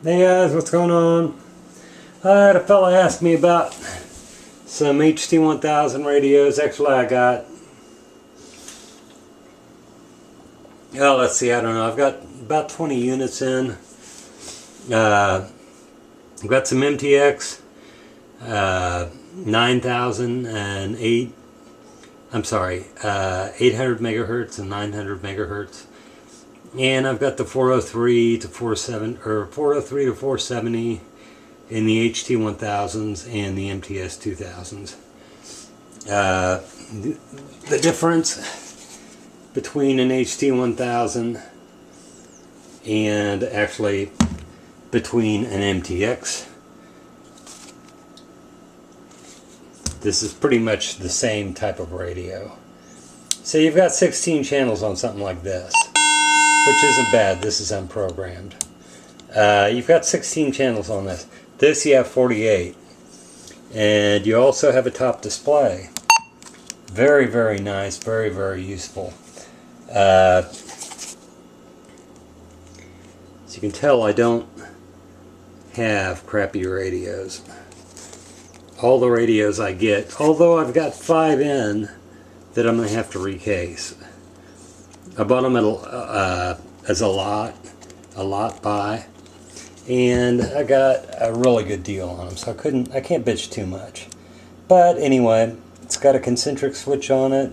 Hey guys, what's going on? I had a fella ask me about some HT1000 radios. Actually, I got, let's see, I don't know. I've got about 20 units in. I've got some MTX 9000 and 800 megahertz and 900 megahertz. And I've got the 403 to 470 in the HT1000s and the MTS2000s. The difference between an HT1000 and actually between an MTX, this is pretty much the same type of radio. So you've got 16 channels on something like this, which isn't bad. This is unprogrammed. You've got 16 channels on this. This you have 48. And you also have a top display. Very, very nice. Very, very useful. As you can tell, I don't have crappy radios. All the radios I get, although I've got 5 in that I'm going to have to recase. I bought them as a lot buy, and I got a really good deal on them, so I can't bitch too much. But anyway, it's got a concentric switch on it.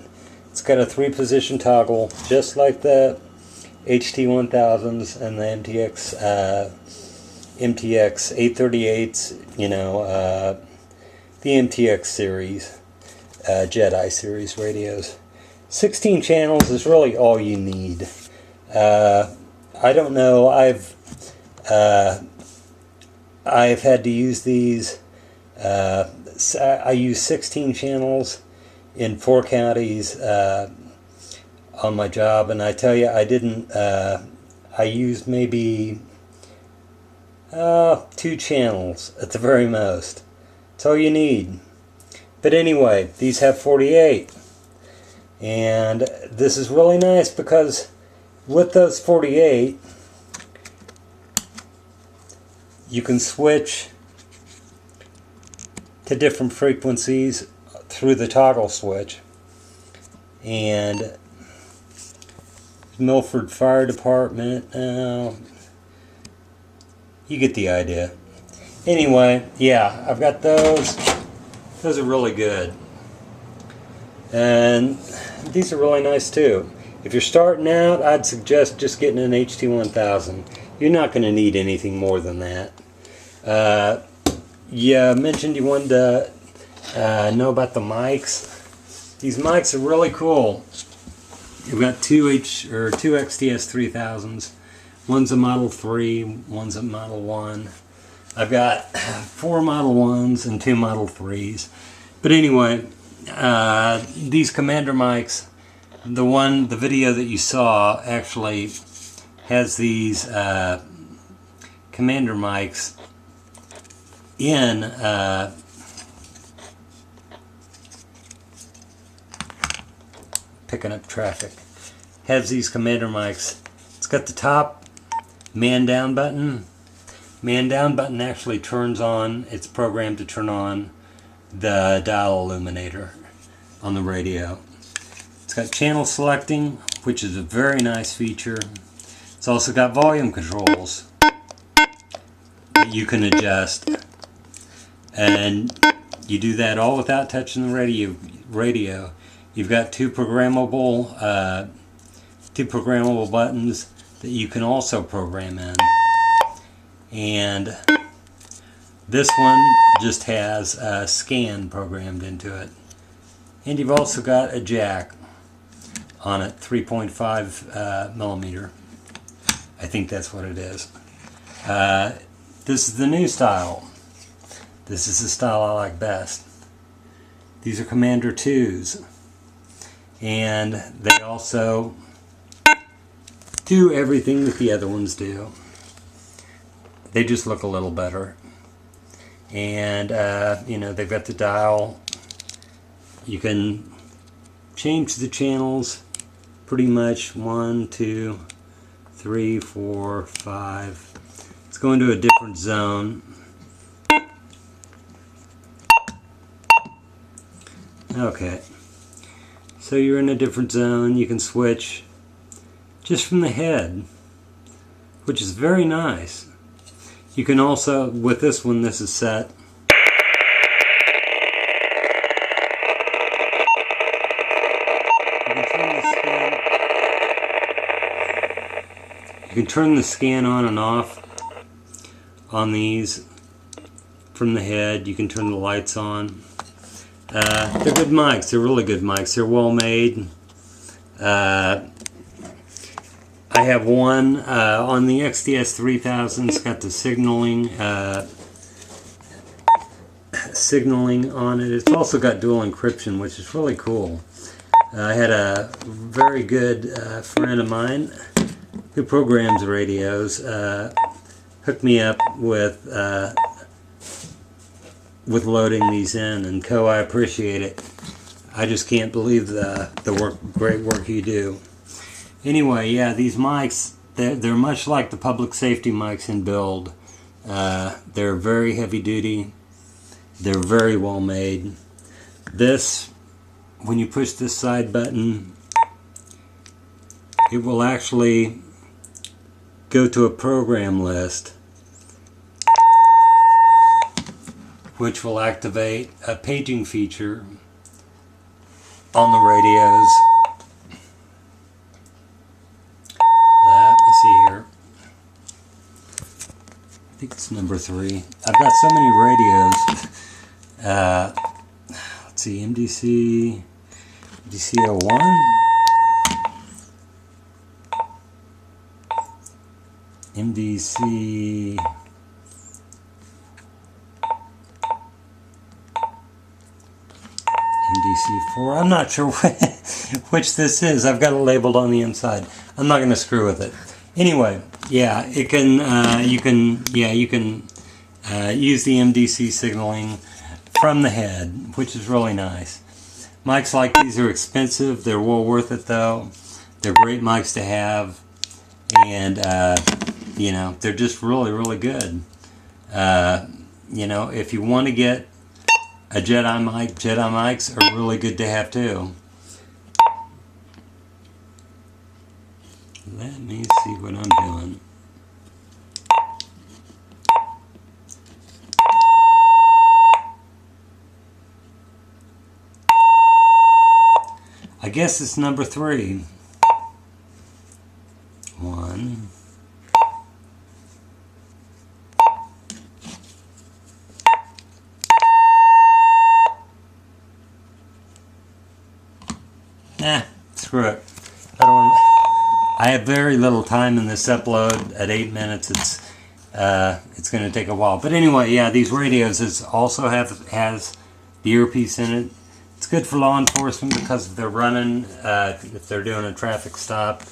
It's got a 3-position toggle, just like the HT1000s and the MTX 838s. You know, the MTX series, Jedi series radios. 16 channels is really all you need. I don't know. I've had to use these. I use 16 channels in 4 counties on my job, and I tell you, I didn't. I used maybe 2 channels at the very most. That's all you need. But anyway, these have 48. And this is really nice because with those 48, you can switch to different frequencies through the toggle switch. And Milford Fire Department, you get the idea. Anyway, yeah, I've got those. Those are really good. And these are really nice too. If you're starting out, I'd suggest just getting an HT1000. You're not going to need anything more than that. You mentioned you wanted to know about the mics. These mics are really cool. You've got two XTS3000s. One's a Model 3, one's a Model 1. I've got 4 Model 1s and 2 Model 3s. But anyway, these commander mics, the video that you saw actually has these commander mics in picking up traffic. Has these commander mics. It's got the top man down button. Man down button actually turns on, it's programmed to turn on the dial illuminator on the radio. It's got channel selecting, which is a very nice feature. It's also got volume controls that you can adjust, and you do that all without touching the radio. You've got two programmable buttons that you can also program in. And this one just has a scan programmed into it. And you've also got a jack on it, 3.5 millimeter. I think that's what it is. This is the new style. This is the style I like best. These are Commander 2s. And they also do everything that the other ones do. They just look a little better. And, you know, they've got the dial. You can change the channels pretty much 1, 2, 3, 4, 5, Let's go into a different zone. Okay, so you're in a different zone. You can switch just from the head, which is very nice. You can also, with this one, this is set. You can turn the scan on and off on these from the head. You can turn the lights on. They're good mics. They're really good mics. They're well made. I have one on the HT1000. It's got the signaling on it. It's also got dual encryption, which is really cool. I had a very good friend of mine who programs radios hooked me up with loading these in, and Co, I appreciate it. I just can't believe the great work you do. Anyway, yeah, these mics, they're much like the public safety mics in build. They're very heavy duty. They're very well made. This, when you push this side button, it will actually go to a program list, which will activate a paging feature on the radios. Let me see here. I think it's number 3. I've got so many radios. Let's see, MTX01. MTC4. I'm not sure which this is. I've got it labeled on the inside. I'm not going to screw with it. Anyway, yeah, it can. You can use the MDC signaling from the head, which is really nice. Mics like these are expensive. They're well worth it, though. They're great mics to have, and you know, they're just really, really good. You know, if you want to get a Jedi mic, Jedi mics are really good to have too. Let me see what I'm doing. I guess it's number 3. 1. Screw it. I have very little time in this upload. At 8 minutes, it's going to take a while. But anyway, yeah, these radios also has the earpiece in it. It's good for law enforcement because if they're running, if they're doing a traffic stop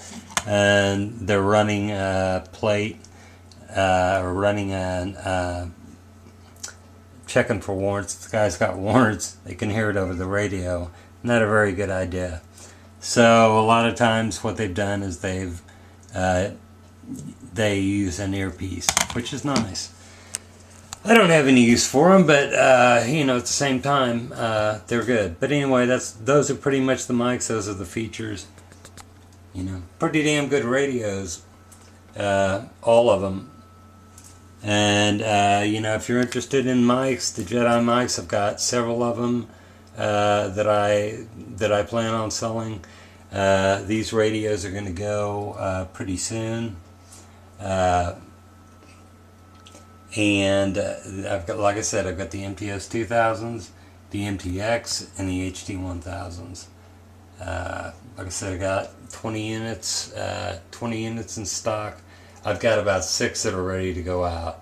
and they're running a plate or running a checking for warrants. If the guy's got warrants, they can hear it over the radio. Not a very good idea. So a lot of times what they've done is they use an earpiece, which is nice. I don't have any use for them, but you know, at the same time, they're good. But anyway, those are pretty much the mics. Those are the features. You know, pretty damn good radios, all of them. And you know, if you're interested in mics, the Jedi mics, I've got several of them that I plan on selling. These radios are going to go pretty soon. And I've got, like I said, I've got the MTS2000s, the MTX, and the HT1000s. Like I said, I got 20 units in stock. I've got about 6 that are ready to go out.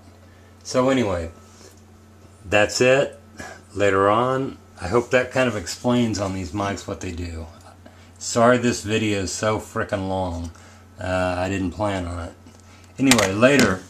So anyway, that's it. Later on, I hope that kind of explains on these mics what they do. Sorry this video is so freaking long. I didn't plan on it. Anyway, later.